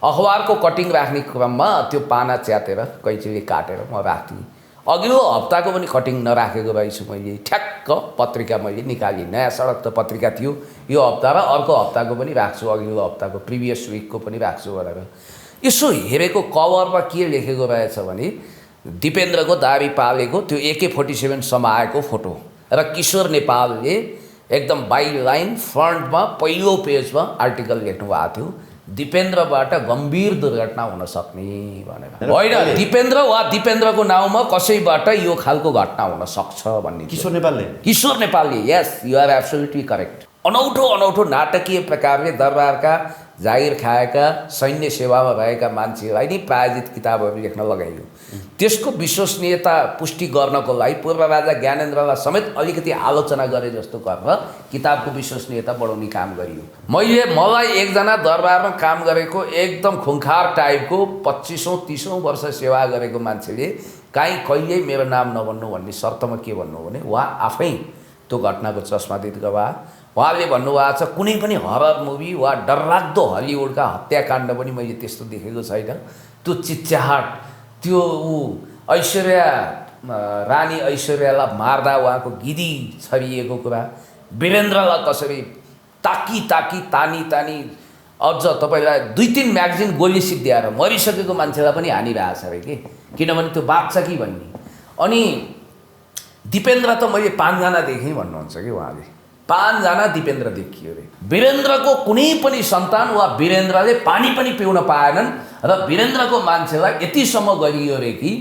अखबारको cutting राख्ने क्रममा त्यो पाना च्यातेर कैँचीले काटेर म राख्थेँ। अघिल्लो हप्ताको पनि कटिङ नराखेको रहेछु मैले। ठ्याक्क पत्रिका मैले निकालेँ, नयाँ सडक त पत्रिका थियो, यो हप्ता र अर्को हप्ताको पनि राख्छु, अघिल्लो हप्ताको प्रिभियस विकको पनि राख्छु भनेर यसो हेरेको कभरमा के लेखेको रहेछ भने दिपेन्द्रको दाबी पालेको त्यो AK-47 समाएको फोटो र किशोर नेपालले एकदम बाई लाइन फ्रन्टमा पहिलो पेजमा आर्टिकल लेख्नु भएको थियो, दिपेन्द्रबाट गम्भीर दुर्घटना हुन सक्ने भनेर। होइन, दिपेन्द्र वा दिपेन्द्रको नाउँमा कसैबाट यो खालको घटना हुन सक्छ भन्ने। किशोर नेपालले yes, you are absolutely correct. अनौठो अनौठो नाटकीय प्रकारले दरबारका जागिर खाएका सैन्य सेवामा रहेका मान्छेलाई नै प्रायोजित किताबहरू लेख्न लगाइयो। त्यसको विश्वसनीयता पुष्टि गर्नको लागि पूर्व राजा ज्ञानेन्द्रलाई समेत अलिकति आलोचना गरे जस्तो गरेर किताबको विश्वसनीयता बढाउने काम गरियो। मलाई एकजना दरबारमा काम गरेको एकदम खुङखार टाइपको 25औं-30औं वर्ष सेवा गरेको मान्छेले काहीँ कहिल्यै मेरो नाम नभन्नु भन्ने शर्तमा के भन्नु भने उहाँ आफै त्यो घटनाको चस्मादित गवाह। उहाँले भन्नुभएको छ कुनै पनि हरर मुभी वा डरलाग्दो हलिउडका हत्याकाण्ड पनि मैले त्यस्तो देखेको छैन। त्यो चिच्याहाट, त्यो रानी ऐश्वर्यालाई मार्दा उहाँको गिदी छरिएको कुरा, वीरेन्द्रलाई कसरी तानी अझ तपाईँलाई 2-3 म्यागजिन गोली सिद्ध्याएर मरिसकेको मान्छेलाई पनि हानिरहेको छ अरे कि, किनभने त्यो बाँच्छ कि भन्ने। अनि दिपेन्द्र त मैले 5 जना देखेँ भन्नुहुन्छ कि उहाँले, 5 जना दिपेन्द्र देखियो अरे। वीरेन्द्रको कुनै पनि सन्तान वा वीरेन्द्रले पानी पनि पिउन पाएनन् र वीरेन्द्रको मान्छेलाई यतिसम्म गरियो अरे कि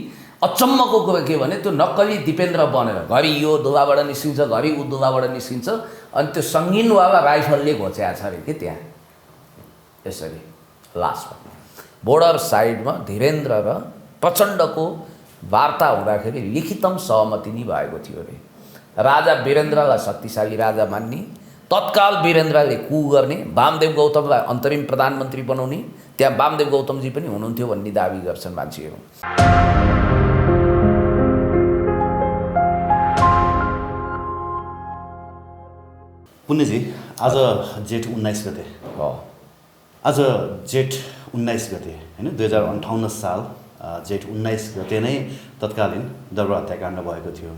अचम्मको कुरो के भने त्यो नक्कली दिपेन्द्र बनेर घरि यो दुलाबाट निस्किन्छ, घरि ऊ दुलाबाट निस्किन्छ, अनि त्यो सङ्गीनवाला राइफलले घोच्याएको छ अरे कि त्यहाँ। यसरी लास्टमा बोर्डर साइडमा धीरेन्द्र र प्रचण्डको वार्ता हुँदाखेरि लिखितम सहमति नै भएको थियो अरे। राजा वीरेन्द्रलाई शक्तिशाली राजा मान्ने, तत्काल वीरेन्द्रले कु गर्ने, वामदेव गौतमलाई अन्तरिम प्रधानमन्त्री बनाउने, त्यहाँ वामदेव गौतमजी पनि हुनुहुन्थ्यो भन्ने दाबी गर्छन् मान्छेहरू। पुण्यजी, आज जेठ 19 गते आज जेठ 19 गते होइन 2058 साल जेठ 19 गते नै तत्कालीन दरबार हत्याकाण्ड भएको थियो।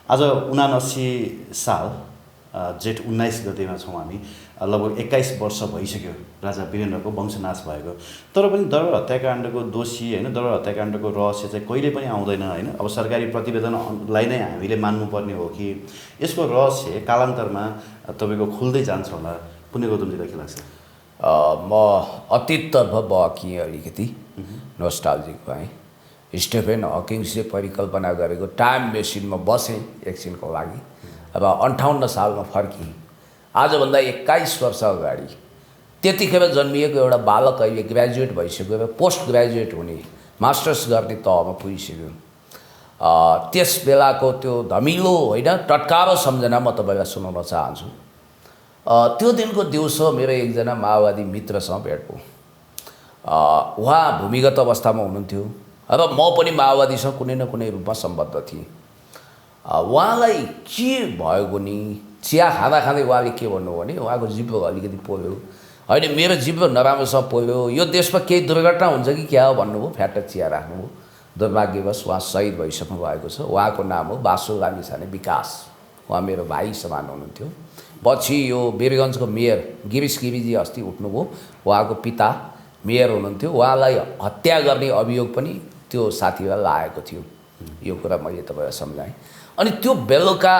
आज 79 साल जेठ 19 गतेमा छौँ हामी। लगभग 21 वर्ष भइसक्यो राजा वीरेन्द्रको वंशनाश भएको। तर पनि दरबार हत्याकाण्डको दोषी होइन, दरबार हत्याकाण्डको रहस्य चाहिँ कहिले पनि आउँदैन होइन। अब सरकारी प्रतिवेदनलाई नै हामीले मान्नुपर्ने हो कि यसको रहस्य कालान्तरमा तपाईँको खुल्दै जान्छ होला? पुण्य गौतमजीलाई के लाग्छ? म अतीततर्फ बकिएँ अलिकति, नोस्टाल्जिक भएँ। स्टेफेन हकिङ्सले परिकल्पना गरेको टाइम मेसिनमा बसेँ एकछिनको लागि र 58 सालमा फर्किएँ। आजभन्दा 21 वर्ष अगाडि त्यतिखेर जन्मिएको एउटा बालक अहिले ग्रेजुएट भइसक्यो र पोस्ट ग्रेजुएट हुने, मास्टर्स गर्ने तहमा पुगिसक्यो। त्यस बेलाको त्यो धमिलो होइन टटकारो सम्झना म तपाईँलाई सुनाउन चाहन्छु। त्यो दिनको दिउँसो मेरो एकजना माओवादी मित्रसँग भेट भयो। उहाँ भूमिगत अवस्थामा हुनुहुन्थ्यो र म पनि माओवादीसँग कुनै न कुनै रूपमा सम्बद्ध थिएँ। उहाँलाई के भएको नि, चिया खाँदा खाँदै उहाँले के भन्नुभयो भने उहाँको जिब्रो अलिकति पोल्यो, होइन मेरो जिब्रो नराम्रोसँग पोल्यो, यो देशमा केही दुर्घटना हुन्छ कि क्या हो भन्नुभयो। फ्याट्ट चिया राख्नुभयो। दुर्भाग्यवश उहाँ शहीद भइसक्नु भएको छ। उहाँको नाम हो बासु लामिछाने विकास। उहाँ मेरो भाइ समान हुनुहुन्थ्यो। पछि यो वीरगञ्जको मेयर गिरीश गिरीजी अस्ति उठ्नुभयो, उहाँको पिता मेयर हुनुहुन्थ्यो। उहाँलाई हत्या गर्ने अभियोग पनि त्यो साथीलाई लागेको थियो। यो कुरा मैले तपाईँलाई सम्झाएँ। अनि त्यो बेलुका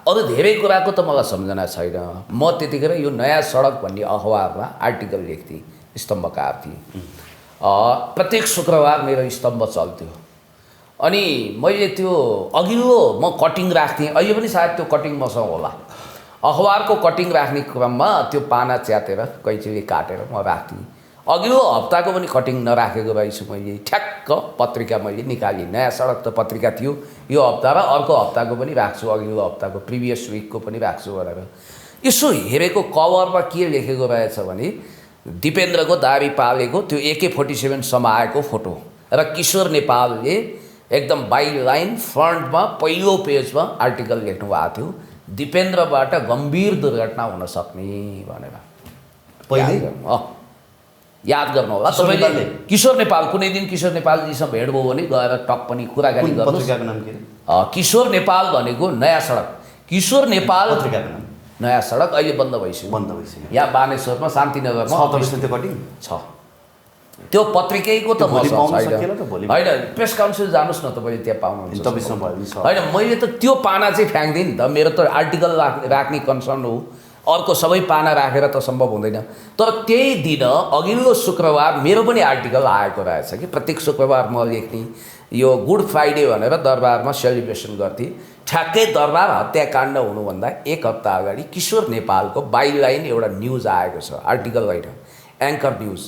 अरू धेरै कुराको त मलाई सम्झना छैन। म त्यतिखेर यो नयाँ सडक भन्ने अखबारमा आर्टिकल लेख्थेँ, स्तम्भकार थिएँ। प्रत्येक शुक्रबार मेरो स्तम्भ चल्थ्यो। अनि मैले त्यो अघिल्लो म कटिङ राख्थेँ, अहिले पनि सायद त्यो कटिङ मसँग होला। अखबारको कटिङ राख्ने क्रममा त्यो पाना च्यातेर कैँचीले काटेर म राख्थेँ। अघिल्लो हप्ताको पनि कटिङ नराखेको रहेछु मैले। ठ्याक्क पत्रिका मैले निकालेँ, नयाँ सडक त पत्रिका थियो, यो हप्ता र अर्को हप्ताको पनि राख्छु, अघिल्लो हप्ताको प्रिभियस विकको पनि राख्छु भनेर यसो हेरेको कभरमा के लेखेको रहेछ भने दिपेन्द्रको दाबी पालेको त्यो AK-47 समाएको फोटो र किशोर नेपालले एकदम बाई लाइन फ्रन्टमा पहिलो पेजमा आर्टिकल लेख्नु भएको थियो, दिपेन्द्रबाट गम्भीर दुर्घटना हुन सक्ने भनेर। याद गर्नु होला किशोर तपाईँले नेपालले? किशोर नेपाल कुनै दिन किशोर नेपालजीसँग भेट भयो भने गएर टक पनि कुराकानी कुन गर्नुहोस्। पत्रिकाको नाम के अरे? किशोर नेपाल भनेको नयाँ सडक किशोर नेपाल पत्रिकाको नाम नयाँ सडक अहिले बन्द भइसक्यो। बन्द भइसक्यो। यहाँ बानेश्वरमा शान्तिनगरमा छ तपाईँ त्यो कटिङ छ। त्यो पत्रिकैको त भोलि मसँग पाउन छैन। सकिएला त भोलि? होइन प्रेस काउन्सिल जानुहोस् न तपाईँले त्यहाँ पाउनुहुन्छ। तपाईँसँग भयो भने छ। होइन मैले त त्यो पाना चाहिँ फ्याँक्दिनँ त, मेरो त आर्टिकल राख्ने कन्सर्न हो, अर्को सबै पाना राखेर त सम्भव हुँदैन। तर त्यही दिन अघिल्लो शुक्रबार मेरो पनि आर्टिकल आएको रहेछ कि प्रत्येक शुक्रबार म लेख्ने यो गुड फ्राइडे भनेर दरबारमा सेलिब्रेसन गर्थे। ठ्याक्कै दरबार हत्याकाण्ड हुनुभन्दा एक हप्ता अगाडि किशोर नेपालको बाइलाइन एउटा न्युज आएको छ, आर्टिकल होइन, एङ्कर न्युज।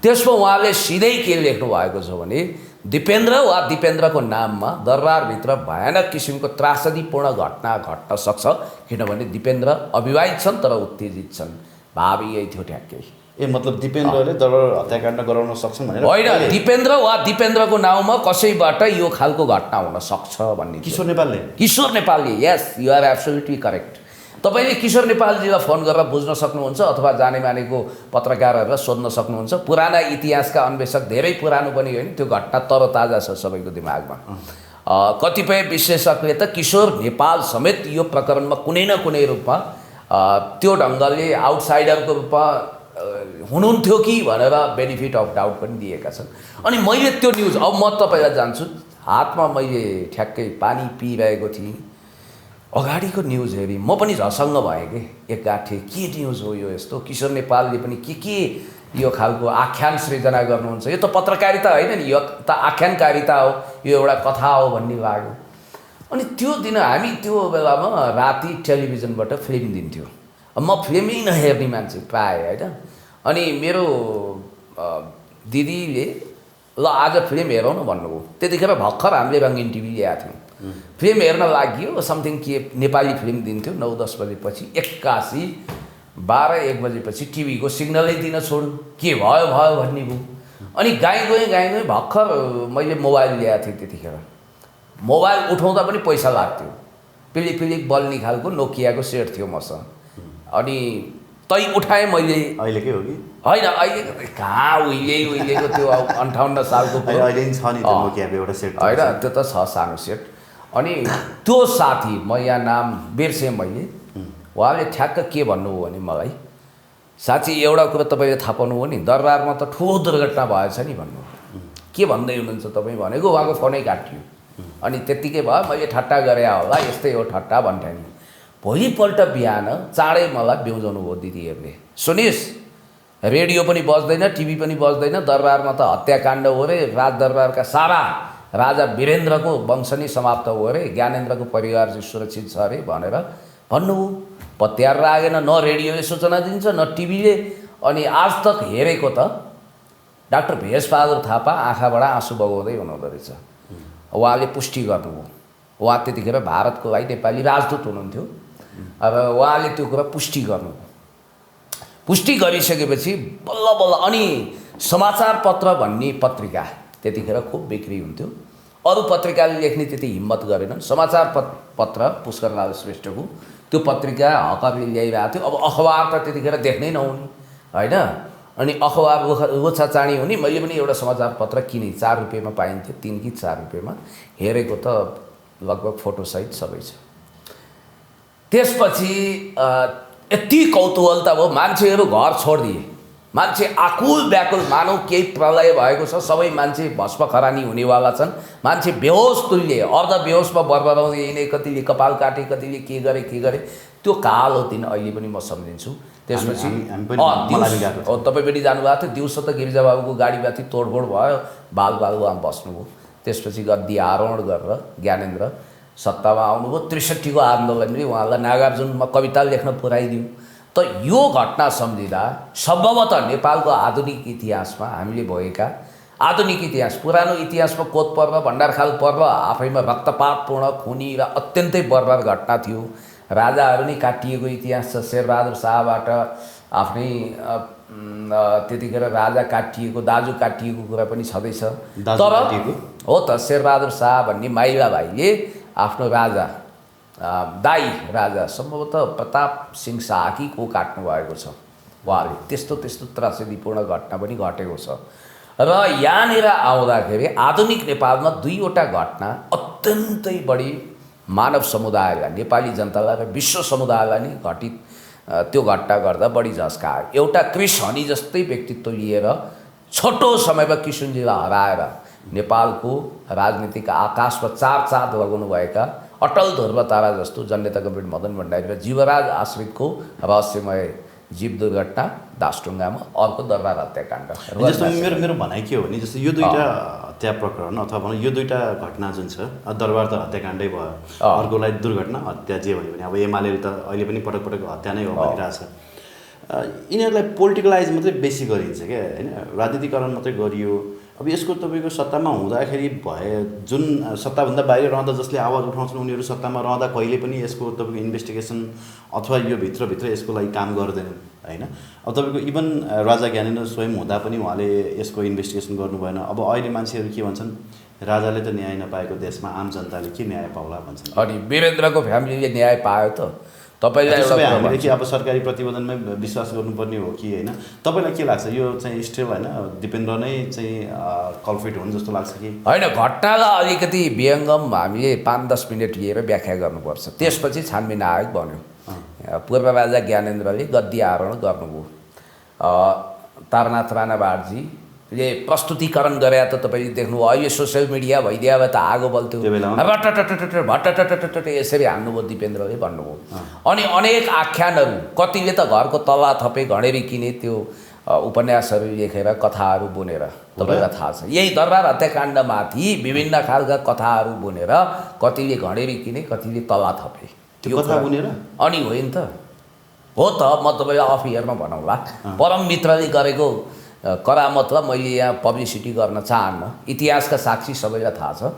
त्यसमा उहाँले सिधै के लेख्नु भएको छ भने दिपेन्द्र वा दिपेन्द्रको नाममा दरबारभित्र भयानक किसिमको त्रासदीपूर्ण घटना घट्न सक्छ, किनभने दिपेन्द्र अविवाहित छन् तर उत्तेजित छन्। भावी यही थियो ठ्याक्कै। ए मतलब दिपेन्द्रले दरबार हत्याकाण्ड गराउन सक्छन् भनेर होइन, दिपेन्द्र वा दिपेन्द्रको नाउँमा कसैबाट यो खालको घटना हुन सक्छ भन्ने किशोर नेपालले किशोर नेपालले yes you are absolutely correct. तपाईँले किशोर नेपालजीलाई फोन गरेर बुझ्न सक्नुहुन्छ अथवा जाने मानेको पत्रकारहरूलाई सोध्न सक्नुहुन्छ। पुराना इतिहासका अन्वेषक, धेरै पुरानो पनि होइन, त्यो घटना तरोताजा छ सबैको दिमागमा। कतिपय विश्लेषकले त किशोर नेपाल समेत यो प्रकरणमा कुनै न कुनै रूपमा त्यो ढङ्गले आउटसाइडरको रूपमा हुनुहुन्थ्यो कि भनेर बेनिफिट अफ डाउट पनि दिएका छन्। अनि मैले त्यो न्युज, अब म तपाईँलाई जान्छु, हातमा मैले ठ्याक्कै पानी पिइरहेको थिएँ, अगाडिको न्युज हेरेँ, म पनि झसङ्ग भएँ कि एक गाँठे के न्युज हो यो यस्तो। किशोर नेपालले पनि के यो खालको आख्यान सृजना गर्नुहुन्छ, यो त पत्रकारिता होइन नि, यो त आख्यानकारिता हो, यो एउटा कथा हो भन्ने लाग्यो। अनि त्यो दिन हामी त्यो बेलामा राति टेलिभिजनबाट फिल्म दिन्थ्यो। म फिल्मै नहेर्ने मान्छे प्रायः होइन। अनि मेरो दिदीले ल आज फिल्म हेरौँ न भन्नुभयो। त्यतिखेर भर्खर हामीले रङ्गीन टिभी ल्याएको थियौँ। फिल्म हेर्न लाग्यो, समथिङ के नेपाली फिल्म दिन्थ्यो 9-10 बजेपछि, 81 12-1 बजेपछि टिभीको सिग्नलै दिन छोड्यो, के भयो भन्ने भयो। अनि गाई गएँ भर्खर मैले मोबाइल ल्याएको थिएँ। त्यतिखेर मोबाइल उठाउँदा पनि पैसा लाग्थ्यो, पिलिक बल्ने खालको नोकियाको सेट थियो मसँग। अनि तै उठाएँ मैले। अहिलेकै हो कि होइन, अहिले कहाँ उहिलेको त्यो 58 सालको अहिले छ नि त्यो नोकियाको एउटा सेट होइन, त्यो त छ सानो सेट। अनि त्यो साथी, म यहाँ नाम बिर्सेँ मैले, उहाँले ठ्याक्क के भन्नुभयो भने मलाई, साँच्ची एउटा कुरो तपाईँले थाहा पाउनुभयो नि, दरबारमा त ठुलो दुर्घटना भएछ नि भन्नुभयो। के भन्दै हुनुहुन्छ तपाईँ भनेको, उहाँको फोनै काटियो। अनि त्यत्तिकै भयो, मैले ठट्टा गरे होला, यस्तै हो ठट्टा भन्थ्यो नि। भोलिपल्ट बिहान चाँडै मलाई ब्याउजाउनु भयो दिदीहरूले, सुनिस् रेडियो पनि बज्दैन, टिभी पनि बज्दैन, दरबारमा त हत्याकाण्ड हो रे, राजदरबारका सारा राजा वीरेन्द्रको वंश नै समाप्त हो रे, ज्ञानेन्द्रको परिवार चाहिँ सुरक्षित छ अरे भनेर भन्नुभयो। पत्यार लागेन, न रेडियोले सूचना दिन्छ न टिभीले। अनि आज तक हेरेको त डाक्टर भेषबहादुर थापा आँखाबाट आँसु बगाउँदै हुनुहुँदो रहेछ। उहाँले पुष्टि गर्नुभयो। उहाँ त्यतिखेर भारतको लागि नेपाली राजदूत हुनुहुन्थ्यो। अब उहाँले त्यो कुरा पुष्टि गर्नुभयो। पुष्टि गरिसकेपछि बल्ल अनि समाचार पत्र भन्ने पत्रिका त्यतिखेर खुब बिक्री हुन्थ्यो। अरू पत्रिकाले लेख्ने त्यति हिम्मत गरेनन्। समाचार पत्र पुष्करलाल श्रेष्ठको त्यो पत्रिका हकरले ल्याइरहेको थियो। अब अखबार त त्यतिखेर देख्नै नहुने होइन। अनि अखबार लोछा चाँडी हुने। मैले पनि एउटा समाचार पत्र किनेँ, 4 रुपियाँमा पाइन्थ्यो, 3 कि 4 रुपियाँमा। हेरेको त लगभग फोटोसहित सबै छ। त्यसपछि यति कौतूहलता भयो, मान्छेहरू घर छोडिदिए, मान्छे आकुल व्याकुल, मानव केही प्रलय भएको छ, सबै मान्छे भस्म खरानी हुनेवाला छन्। मान्छे बेहोस तुल्य, अर्ध बेहोसमा बरबराउँदै हिँडे, कतिले कपाल काटे, कतिले के गरे। त्यो कालो दिन अहिले पनि म सम्झिन्छु। त्यसपछि तपाईँ पनि जानुभएको थियो, दिउँसो त गिरिजाबाबुको गाडीमाथि तोडफोड भयो, बालुवामा बस्नुभयो। त्यसपछि गद्दी आरोहण गरेर ज्ञानेन्द्र सत्तामा आउनुभयो। 63 को आन्दोलनले उहाँलाई नागार्जुनमा कविता लेख्न पुर्याइदियो। त यो घटना सम्झिँदा सम्भवतः नेपालको आधुनिक इतिहासमा हामीले भएका आधुनिक इतिहास, पुरानो इतिहासमा कोत पर्व, भण्डारखाल पर्व आफैमा रक्तपातपूर्ण, खुनी र अत्यन्तै बर्बर घटना थियो। राजाहरू नै काटिएको इतिहास छ। शेरबहादुर शाहबाट आफ्नै त्यतिखेर राजा काटिएको, दाजु काटिएको कुरा पनि छँदैछ। तर हो त, शेरबहादुर शाह भन्ने माइला भाइले आफ्नो राजा दाई राजा सम्भवतः प्रताप सिंह शाह कि को काट्नु भएको छ। उहाँले त्यस्तो त्रासदीपूर्ण घटना पनि घटेको छ। र यहाँनिर आउँदाखेरि आधुनिक नेपालमा दुईवटा घटना अत्यन्तै बढी मानव समुदायलाई, नेपाली जनतालाई र विश्व समुदायलाई नै घटित त्यो घटना गर्दा बढी झस्कायो। एउटा क्रिस हनी जस्तै व्यक्तित्व लिएर छोटो समयमा किशुनजीलाई हराएर नेपालको राजनीतिक आकाशमा चार चाँद लगाउनुभएका अटल ध्रुवतारा जस्तो जननेता कमरेड मदन भण्डारी र जीवराज आश्रितको रहस्यमय जीव दुर्घटना दासढुङ्गामा, अर्को दरबार हत्याकाण्ड। जस्तो मेरो भनाइ के हो भने जस्तो यो दुईवटा हत्या प्रकरण अथवा भनौँ यो दुईवटा घटना जुन छ, दरबार त हत्याकाण्डै भयो, अर्कोलाई दुर्घटना हत्या जे भन्यो भने अब एमाले त अहिले पनि पटक पटक हत्या नै हो भनिरहेछ। यिनीहरूलाई पोलिटिकलाइज मात्रै बेसी गरिन्छ क्या, होइन, राजनीतिकरण मात्रै गरियो। अब यसको तपाईँको सत्तामा हुँदाखेरि भए जुन सत्ताभन्दा बाहिर रहँदा जसले आवाज उठाउँछन् उनीहरू सत्तामा रहँदा कहिले पनि यसको तपाईँको इन्भेस्टिगेसन अथवा यो भित्रभित्र यसको लागि काम गर्दैनन्, होइन। अब तपाईँको इभन राजा ज्ञानेन्द्र स्वयं हुँदा पनि उहाँले यसको इन्भेस्टिगेसन गर्नु भएन। अब अहिले मान्छेहरू के भन्छन्, राजाले त न्याय नपाएको देशमा आम जनताले के न्याय पाउला भन्छन्। अनि वीरेन्द्रको फ्यामिलीले न्याय पायो त? तपाईँलाई हामीले के अब सरकारी प्रतिवेदनमै विश्वास गर्नुपर्ने हो कि होइन? तपाईँलाई के लाग्छ यो चाहिँ स्टिल होइन दिपेन्द्र नै चाहिँ कल्प्रिट हुन् जस्तो लाग्छ कि होइन? घटनालाई अलिकति विहङ्गम हामीले 5-10 मिनट लिएर व्याख्या गर्नुपर्छ। त्यसपछि छानबिन आयोग बन्यो। पूर्व राजा ज्ञानेन्द्रले गद्दी आरोहण गर्नुभयो। तारानाथ राणावाडजीले प्रस्तुतिकरण गरे त तपाईँले देख्नुभयो। अहिले सोसियल मिडिया भइदियो भए त आगो बल्थ्यो, भट्टटटटट यसरी हान्नुभयो दिपेन्द्रले भन्नुभयो। अनि अनेक आख्यानहरू, कतिले त घरको तल्ला थपे घडेरी किने त्यो उपन्यासहरू लेखेर कथाहरू बुनेर, तपाईँलाई थाहा छ। यही दरबार हत्याकाण्डमाथि विभिन्न खालका कथाहरू बुनेर कतिले घडेरी किने, कतिले तल्ला थपे। त्यो कथा बुनेर अनि होइन त हो त, म तपाईँलाई अफ इयरमा भनौँला। परम मित्रले गरेको करामतलाई मैले यहाँ पब्लिसिटी गर्न चाहन्न। इतिहासका साक्षी सबैलाई थाहा छ।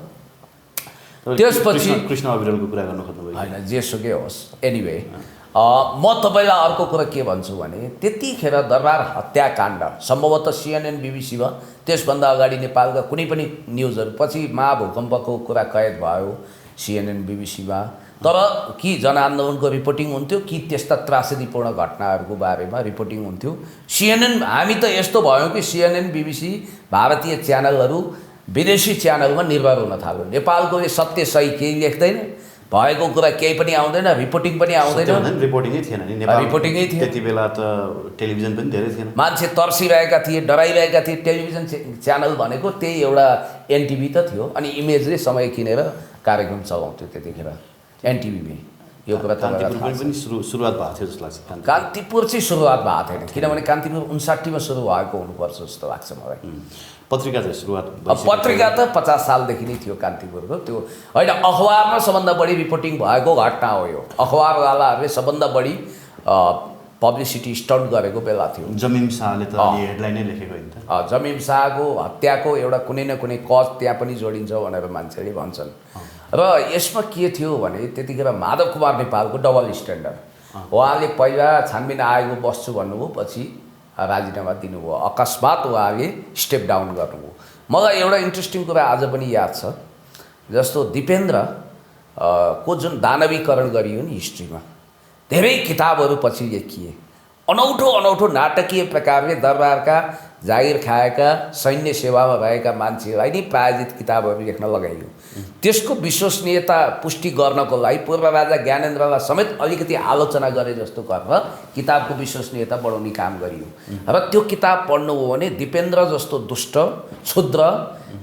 त्यसपछि कृष्ण अविरलको कुरा गर्नु खोज्नुभयो होइन, जेसुकै होस्। एनिवे म तपाईँलाई अर्को कुरा के भन्छु भने त्यतिखेर दरबार हत्याकाण्ड सम्भवतः CNN BBC-मा, त्यसभन्दा अगाडि नेपालका कुनै पनि न्युजहरू, पछि महाभूकम्पको कुरा कैद भयो CNN BBC-मा, तर कि जनआन्दोलनको रिपोर्टिङ हुन्थ्यो कि त्यस्ता त्रासदीपूर्ण घटनाहरूको बारेमा रिपोर्टिङ हुन्थ्यो। CNN हामी त यस्तो भयौँ कि CNN BBC भारतीय च्यानलहरू विदेशी च्यानलमा निर्भर हुन थाल्यो। नेपालको सत्य सही केही लेख्दैन, भएको कुरा केही पनि आउँदैन, रिपोर्टिङ पनि आउँदैन। रिपोर्टिङै थिएन नि नेपाल, रिपोर्टिङै थियो। त्यति बेला त टेलिभिजन पनि धेरै थिएन। मान्छे तर्सिरहेका थिए, डराइरहेका थिए। टेलिभिजन च्यानल भनेको त्यही एउटा NTV त थियो। अनि इमेजले समय किनेर कार्यक्रम चलाउँथ्यो त्यतिखेर NTV-मै। यो कुरा कान्तिपुर पनि सुरुवात भएको थियो जस्तो लाग्छ। कान्तिपुर चाहिँ सुरुवात भएको थिएन, किनभने कान्तिपुर 59मा सुरु भएको हुनुपर्छ जस्तो लाग्छ मलाई। पत्रिका चाहिँ सुरुवात पत्रिका त 50 सालदेखि नै थियो कान्तिपुरको। त्यो होइन, अखबारमा सबभन्दा बढी रिपोर्टिङ भएको घटना हो यो। अखबारवालाहरूले सबभन्दा बढी पब्लिसिटी स्टन्ट गरेको बेला थियो। जमिम शाहले त हेडलाइनै लेखेको होइन त। जमिम शाहको हत्याको एउटा कुनै न कुनै कज त्यहाँ पनि जोडिन्छ भनेर मान्छेले भन्छन्। र यसमा के थियो भने त्यतिखेर माधव कुमार नेपालको डबल स्ट्यान्डर्ड, उहाँले पहिला छानबिन आयोगमा बस्छु भन्नुभयो, पछि राजीनामा दिनुभयो। अकस्मात उहाँले स्टेप डाउन गर्नुभयो। मलाई एउटा इन्ट्रेस्टिङ कुरा आज पनि याद छ, जस्तो दिपेन्द्र को जुन दानवीकरण गरियो नि हिस्ट्रीमा, धेरै किताबहरू पछि लेखिए। अनौठो नाटकीय प्रकारले दरबारका जागिर खाएका सैन्य सेवामा भएका मान्छेलाई नै प्रायोजित किताबहरू लेख्न लगाइयो। त्यसको विश्वसनीयता पुष्टि गर्नको लागि पूर्व राजा ज्ञानेन्द्रलाई समेत अलिकति आलोचना गरे जस्तो गरेर किताबको विश्वसनीयता बढाउने काम गरियो। र त्यो किताब पढ्नुभयो भने दिपेन्द्र जस्तो दुष्ट, क्षुद्र,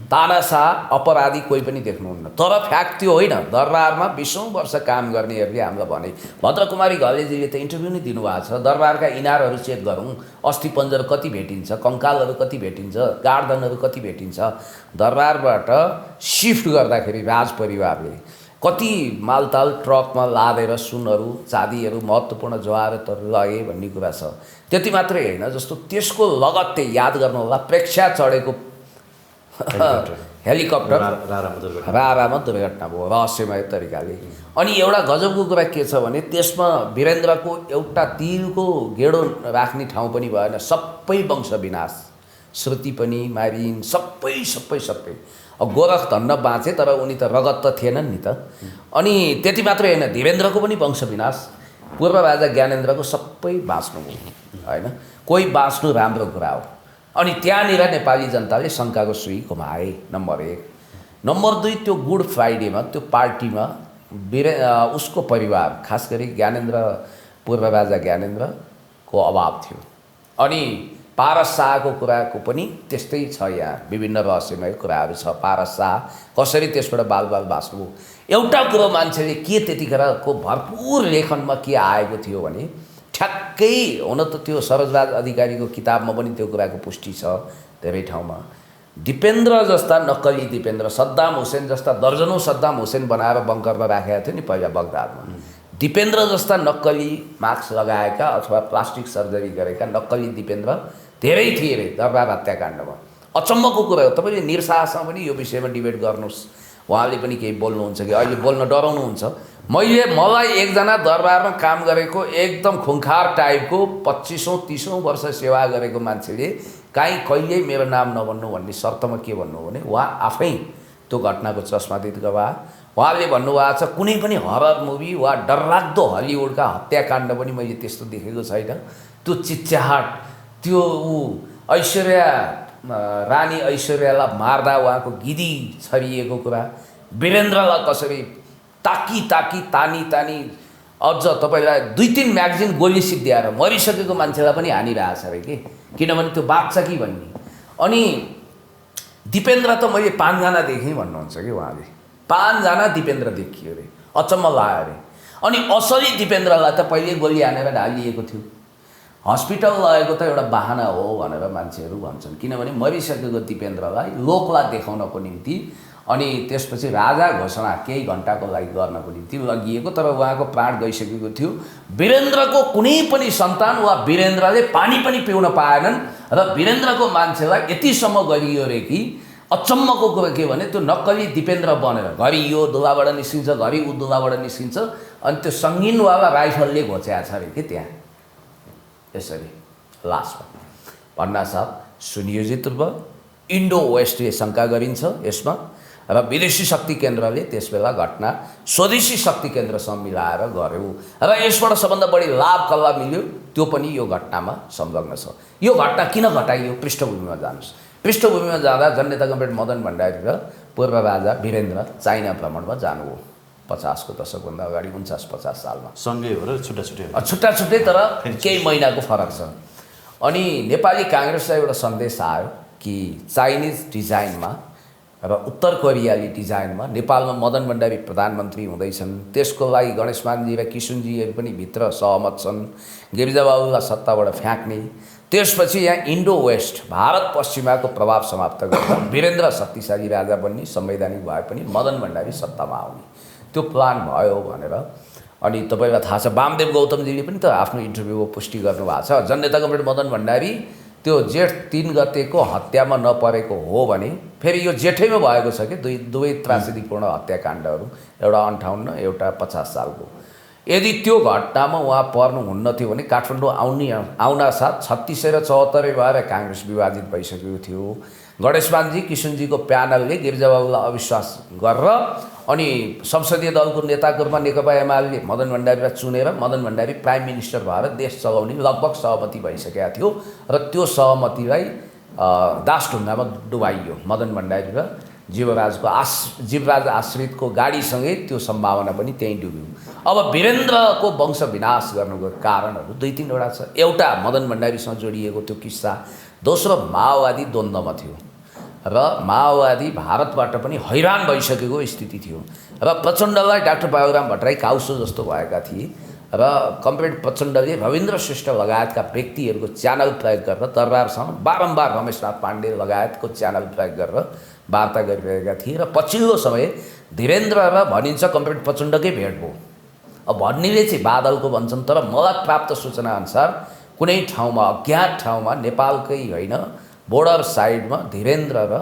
तानाशाह, अपराधी कोही पनि देख्नुहुन्न। तर फ्याक्ट त्यो होइन। दरबारमा 20औं वर्ष काम गर्नेहरूले हामीलाई भने, भद्रकुमारी घलेजीले त इन्टरभ्यू नै दिनुभएको छ, दरबारका इनारहरू चेक गरौँ, अस्थिपञ्जर कति भेटिन्छ, कङ्कालहरू कति भेटिन्छ, गार्डनहरू कति भेटिन्छ। दरबारबाट सिफ्ट गर्दाखेरि राजपरिवारले कति मालताल ट्रकमा लादेर सुनहरू, चाँदीहरू, महत्त्वपूर्ण जवाहरातहरू लगे भन्ने कुरा छ। त्यति मात्रै होइन, जस्तो त्यसको लगत्तै याद गर्नु होला, प्रेक्षा चढेको हेलिकप्टर रारामा दुर्घटना भयो रहस्यमय तरिकाले। अनि एउटा गजबको कुरा के छ भने त्यसमा वीरेन्द्रको एउटा तिलको गेडो राख्ने ठाउँ पनि भएन, सबै वंश विनाश, श्रुति पनि मारिन्, सबै। अब गोरख धन्न बाँचे, तर उनी त रगत त थिएनन् नि त। अनि त्यति मात्रै होइन, धीरेन्द्रको पनि वंश विनाश, पूर्व राजा ज्ञानेन्द्रको सबै बाँच्नुभयो होइन। कोही बाँच्नु राम्रो कुरा हो। अनि त्यहाँनिर नेपाली जनताले शङ्काको सुई घुमाए, नम्बर 1। नम्बर 2, त्यो गुड फ्राइडेमा त्यो पार्टीमा उसको परिवार, खास गरी ज्ञानेन्द्र, पूर्व राजा ज्ञानेन्द्रको अभाव थियो। अनि पारस शाहको कुराको पनि त्यस्तै छ। यहाँ विभिन्न रहस्यमय कुराहरू छ। पारस शाह कसरी त्यसबाट बाल बाँच्नु। एउटा कुरो मान्छेले के त्यतिखेरको भरपुर लेखनमा के आएको थियो भने ठ्याक्कै हुन त त्यो सरोजराज अधिकारीको किताबमा पनि त्यो कुराको पुष्टि छ धेरै ठाउँमा। दिपेन्द्र जस्ता नक्कली दिपेन्द्र, सद्दाम हुसेन जस्ता दर्जनौँ सद्दाम हुसेन बनाएर बङ्करमा राखेका थियो नि पहिला बगदादमा। दिपेन्द्र जस्ता नक्कली मास्क लगाएका अथवा प्लास्टिक सर्जरी गरेका नक्कली दिपेन्द्र धेरै थिए अरे दरबार हत्याकाण्डमा। अचम्मको कुरा हो। तपाईँले निरशाहसँग पनि यो विषयमा डिबेट गर्नुहोस्, उहाँले पनि केही बोल्नुहुन्छ कि अहिले बोल्न डराउनुहुन्छ। मलाई एकजना दरबारमा काम गरेको एकदम खुङ्खार टाइपको 25औँ-30औँ वर्ष सेवा गरेको मान्छेले काहीँ कहिल्यै मेरो नाम नभन्नु भन्ने शर्तमा के भन्नु भने उहाँ आफै त्यो घटनाको चस्मादित गवाह। उहाँले भन्नुभएको छ कुनै पनि हरर मुभी वा डरलाग्दो हलिउडका हत्याकाण्ड पनि मैले त्यस्तो देखेको छैन। त्यो चिच्याहाट, त्यो रानी ऐश्वर्यालाई मार्दा उहाँको गिदी छरिएको कुरा, वीरेन्द्रलाई कसरी तानी अझ तपाईँलाई 2-3 म्यागजिन गोली सिद्ध्याएर मरिसकेको मान्छेलाई पनि हानिरहेछ अरे कि, किनभने त्यो बाँच्छ कि भन्ने। अनि दिपेन्द्र त मैले 5 जना देखेँ भन्नुहुन्छ कि उहाँले। 5 जना दिपेन्द्र देखियो अरे, अचम्म लाग्यो अरे। अनि असली दिपेन्द्रलाई त पहिले गोली हानेर ढालिएको थियो। हस्पिटल लगेको त एउटा बाहना हो भनेर मान्छेहरू भन्छन्, किनभने मरिसकेको दिपेन्द्रलाई लोकलाई देखाउनको निम्ति अनि त्यसपछि राजा घोषणा केही घन्टाको लागि गर्नको निम्ति लगिएको, तर उहाँको प्राण गइसकेको थियो। वीरेन्द्रको कुनै पनि सन्तान वा वीरेन्द्रले पानी पनि पिउन पाएनन् र वीरेन्द्रको मान्छेलाई यतिसम्म गरियो रे कि अचम्मको कुरा के भने त्यो नक्कली दिपेन्द्र बनेर घरि यो दुलाबाट निस्किन्छ, घरि ऊ दुलाबाट निस्किन्छ, अनि त्यो सङ्गीनवाला राइफलले घोच्याएको छ अरे कि त्यहाँ। यसरी लास्टमा भन्ना साहब सुनियोजित रूपमा इन्डो वेस्टले शङ्का गरिन्छ यसमा, र विदेशी शक्ति केन्द्रले त्यसबेला घटना स्वदेशी शक्ति केन्द्रसँग मिलाएर गर्यो र यसबाट सबभन्दा बढी लाभ कसलाई मिल्यो त्यो पनि यो घटनामा संलग्न छ। यो घटना किन घटाइयो पृष्ठभूमिमा जानुहोस्। पृष्ठभूमिमा जाँदा जननेता कमरेड मदन भण्डारी र पूर्व राजा वीरेन्द्र चाइना भ्रमणमा जानुभयो 50 को दशकभन्दा अगाडि 49-50 सालमा। सँगै हो र छुट्टा-छुट्टै तर केही महिनाको फरक छ। अनि नेपाली काङ्ग्रेसलाई एउटा सन्देश आयो कि चाइनिज डिजाइनमा र उत्तर कोरियाली डिजाइनमा नेपालमा मदन भण्डारी प्रधानमन्त्री हुँदैछन्, त्यसको लागि गणेश मानजी र किशुनजीहरू पनि भित्र सहमत छन्, गिरिजाबाबुलाई सत्ताबाट फ्याँक्ने, त्यसपछि यहाँ इन्डो वेस्ट भारत पश्चिमाको प्रभाव समाप्त गर्दा वीरेन्द्र शक्तिशाली राजा बन्ने, संवैधानिक भए पनि मदन भण्डारी सत्तामा आउने, त्यो प्लान भयो भनेर। अनि तपाईँलाई थाहा छ वामदेव गौतमजीले पनि त आफ्नो इन्टरभ्यूमा पुष्टि गर्नुभएको छ, जननेता कमरेड मदन भण्डारी त्यो जेठ 3 गतेको हत्यामा नपरेको हो भने फेरि यो जेठैमा भएको छ कि दुवै त्रासदीपूर्ण हत्याकाण्डहरू, एउटा 58 एउटा 50 सालको। यदि त्यो घटनामा उहाँ पर्नुहुन्न थियो भने काठमाडौँ आउनासाथ 36 र 74 भएर काङ्ग्रेस विभाजित भइसकेको थियो। गणेशमानजी किशुनजीको प्यानलले गिरिजाबाबुलाई अविश्वास गरेर अनि संसदीय दलको नेताको रूपमा नेकपा एमाले मदन भण्डारीलाई चुनेर मदन भण्डारी प्राइम मिनिस्टर भएर देश चलाउने लगभग सहमति भइसकेका थियो र त्यो सहमतिलाई दासढुङ्गामा डुबाइयो। मदन भण्डारी र जीवराज आश्रितको गाडीसँगै त्यो सम्भावना पनि त्यहीँ डुब्यो। अब वीरेन्द्रको वंश विनाश गर्नुको कारणहरू 2-3 वटा छ। एउटा मदन भण्डारीसँग जोडिएको त्यो किस्सा, दोस्रो माओवादी द्वन्द्वमा थियो र माओवादी भारतबाट पनि हैरान भइसकेको स्थिति थियो र प्रचण्डलाई डाक्टर बाबुराम भट्टराई काउसो जस्तो भएका थिए र कमरेड प्रचण्डले रविन्द्र श्रेष्ठ लगायतका व्यक्तिहरूको च्यानल प्रयोग गरेर दरबारसँग बारम्बार रमेशनाथ पाण्डे लगायतको च्यानल प्रयोग गरेर वार्ता गरिरहेका थिए र पछिल्लो समय धीरेन्द्र र भनिन्छ कमरेड प्रचण्डकै भेट भयो। अब भन्नेले चाहिँ बादलको भन्छन्, तर मलाई प्राप्त सूचनाअनुसार कुनै ठाउँमा अज्ञात ठाउँमा नेपालकै होइन बोर्डर साइडमा धीरेन्द्र र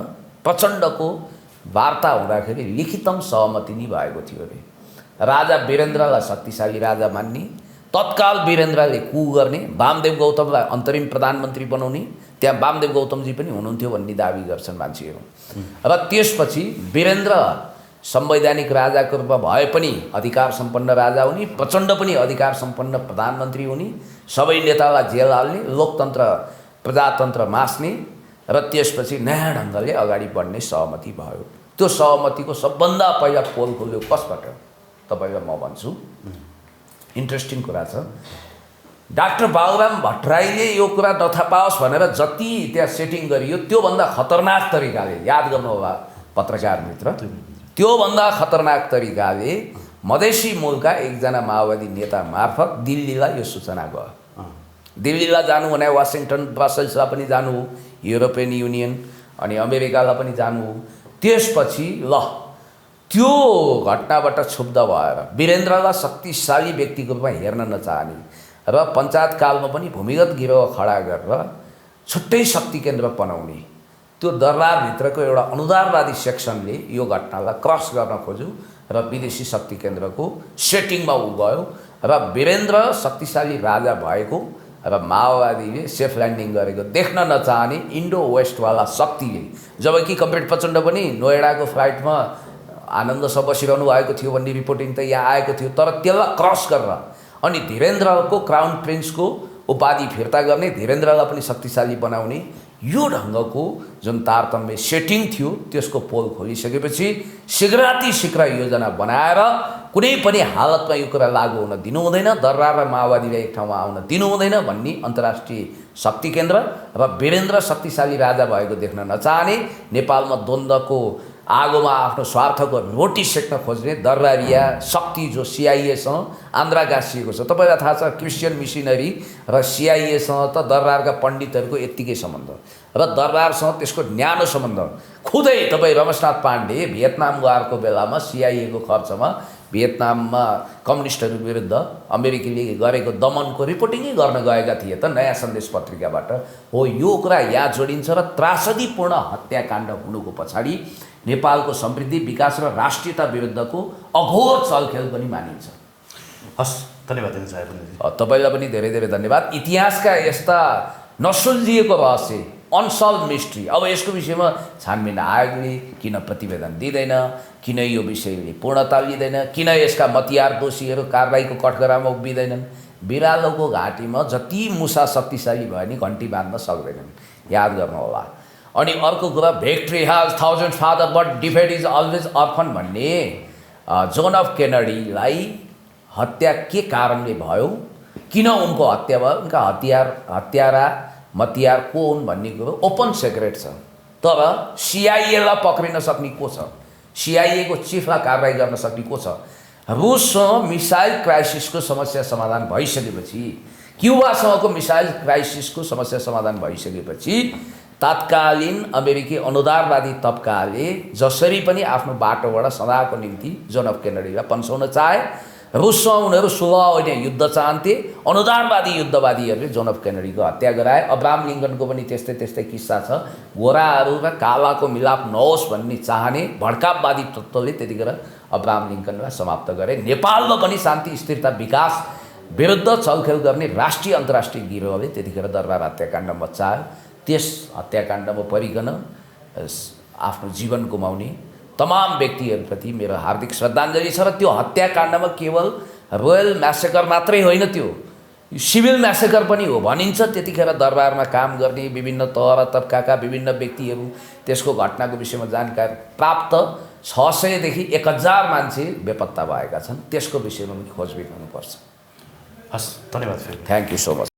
प्रचण्डको वार्ता हुँदाखेरि लिखितम सहमति नै भएको थियो अरे। राजा वीरेन्द्रलाई शक्तिशाली राजा मान्ने, तत्काल वीरेन्द्रले कु गर्ने, वामदेव गौतमलाई अन्तरिम प्रधानमन्त्री बनाउने, त्यहाँ वामदेव गौतमजी पनि हुनुहुन्थ्यो भन्ने दाबी गर्छन् मान्छेहरू। र त्यसपछि वीरेन्द्र संवैधानिक राजाको रूपमा भए पनि अधिकार सम्पन्न राजा हुने, प्रचण्ड पनि अधिकार सम्पन्न प्रधानमन्त्री हुने सबै नेतालाई जेल हाल्ने, लोकतन्त्र प्रजातन्त्र मास्ने र त्यसपछि नयाँ ढङ्गले अगाडि बढ्ने सहमति भयो। त्यो सहमतिको सबभन्दा पहिला पोल खोल्यो कसबाट? तपाईँलाई म भन्छु, इन्ट्रेस्टिङ कुरा छ। डाक्टर बाबुराम भट्टराईले यो कुरा नथा पाओस् भनेर जति त्यहाँ सेटिङ गरियो त्योभन्दा खतरनाक तरिकाले, याद गर्नु होला पत्रकार मित्र, त्योभन्दा खतरनाक तरिकाले मधेसी मूलका एकजना माओवादी नेता मार्फत दिल्लीलाई यो सूचना गयो। दिल्लीलाई जानु भने वासिङटन ब्रसल्सलाई पनि जानु हो, युरोपियन युनियन अनि अमेरिकालाई पनि जानु हो। त्यसपछि ल त्यो घटनाबाट क्षुब्ध भएर वीरेन्द्रलाई शक्तिशाली व्यक्तिको रूपमा हेर्न नचाहने र पञ्चायतकालमा पनि भूमिगत गिरोह खडा गरेर छुट्टै शक्ति केन्द्र बनाउने त्यो दरबारभित्रको एउटा अनुदारवादी सेक्सनले यो घटनालाई क्रस गर्न खोज्यो र विदेशी शक्ति केन्द्रको सेटिङमा ऊ गयो र वीरेन्द्र शक्तिशाली राजा भएको र माओवादीले सेफ ल्यान्डिङ गरेको देख्न नचाहने इन्डो वेस्टवाला शक्तिले, जबकि कमरेड प्रचण्ड पनि नोएडाको फ्लाइटमा आनन्दसँग बसिरहनु भएको थियो भन्ने रिपोर्टिङ त यहाँ आएको थियो, तर त्यसलाई क्रस गरेर अनि धीरेन्द्रको क्राउन प्रिन्सको उपाधि फिर्ता गर्ने, धीरेन्द्रलाई पनि शक्तिशाली बनाउने यो ढङ्गको जुन तारतम्य सेटिङ थियो त्यसको पोल खोलिसकेपछि शीघ्रातिशीघ्र योजना बनाएर कुनै पनि हालतमा यो कुरा लागू हुन दिनु हुँदैन, दरबार र माओवादीलाई एक ठाउँमा आउन दिनु हुँदैन भन्ने अन्तर्राष्ट्रिय शक्ति केन्द्र र वीरेन्द्र शक्तिशाली राजा भएको देख्न नचाहने, नेपालमा द्वन्द्वको आगोमा आफ्नो स्वार्थको रोटी सेक्न खोज्ने दरबारिया शक्ति जो सिआइएसँग आन्द्रा गाँसिएको छ। तपाईँलाई थाहा छ क्रिस्चियन मिसनरी र सिआइएसँग त दरबारका पण्डितहरूको यत्तिकै सम्बन्ध र दरबारसँग त्यसको न्यानो सम्बन्ध। खुदै तपाईँ रमेशनाथ पाण्डे भियतनाम गएको बेलामा सिआइएको खर्चमा भियतनाममा कम्युनिस्टहरू विरुद्ध अमेरिकीले गरेको दमनको रिपोर्टिङै गर्न गएका थिए त नयाँ सन्देश पत्रिकाबाट। हो यो कुरा यहाँ जोडिन्छ र त्रासदीपूर्ण हत्याकाण्ड हुनुको पछाडि नेपालको समृद्धि विकास र राष्ट्रियता विरुद्धको अघोर चलखेल पनि मानिन्छ। हस्, धन्यवाद दिन चाहे तपाईँलाई पनि धेरै धेरै धन्यवाद। इतिहासका यस्ता नसुल्झिएको रहस्य, अनसल्भ मिस्ट्री, अब यसको विषयमा छानबिन आयोगले किन प्रतिवेदन दिँदैन, किन यो विषयले पूर्णता लिँदैन, किन यसका मतियार दोषीहरू कारबाहीको कठघरामा उभिँदैनन्? बिरालोको घाँटीमा जति मुसा शक्तिशाली भयो नि घन्टी बाँध्न सक्दैनन्, याद गर्नुहोला। अनि अर्को कुरा, victory has thousand father but defeat is always orphan भन्ने जोन अफ केनेडीलाई हत्या के कारणले भयो, किन उनको हत्या भयो, उनका हत्यारा मतियार को हुन् भन्ने कुरो ओपन सिक्रेट छ। तर सिआइएलाई पक्रिन सक्ने को छ? सिआइएको चिफलाई कारबाही गर्न सक्ने को छ? रुससँग मिसाइल क्राइसिसको समस्या समाधान भइसकेपछि, क्युबासँगको मिसाइल क्राइसिसको समस्या समाधान भइसकेपछि तत्कालीन अमेरिकी अनुदारवादी तबकाले जसरी पनि आफ्नो बाटोबाट सदाको निम्ति जोन अफ केनेडीलाई पन्साउन चाहे। रुससँग उनीहरू सुलह होइन युद्ध चाहन्थे, अनुदारवादी युद्धवादीहरूले जोन अफ केनेडीको हत्या गराए। अब्राहम लिङ्कनको पनि त्यस्तै त्यस्तै किस्सा छ। गोराहरू र कालाको मिलाप नहोस् भन्ने चाहने भड्कापवादी तत्त्वले त्यतिखेर अब्राहम लिङ्कनलाई समाप्त गरे। नेपालमा पनि शान्ति स्थिरता विकास विरुद्ध छलखेल गर्ने राष्ट्रिय अन्तर्राष्ट्रिय गिरोहले त्यतिखेर दरबार हत्याकाण्ड मच्चायो। त्यस हत्याकाण्डमा परिकन आफ्नो जीवन गुमाउने तमाम व्यक्तिहरूप्रति मेरो हार्दिक श्रद्धाञ्जली छ। र त्यो हत्याकाण्डमा केवल रोयल म्यासेकर मात्रै होइन, त्यो सिभिल म्यासेकर पनि हो भनिन्छ। त्यतिखेर दरबारमा काम गर्ने विभिन्न तह र तबकाका विभिन्न व्यक्तिहरू त्यसको घटनाको विषयमा जानकारी प्राप्त 600 देखि 1000 मान्छे बेपत्ता भएका छन्। त्यसको विषयमा पनि खोजबिन हुनुपर्छ। हस्, धन्यवाद। Thank you so much.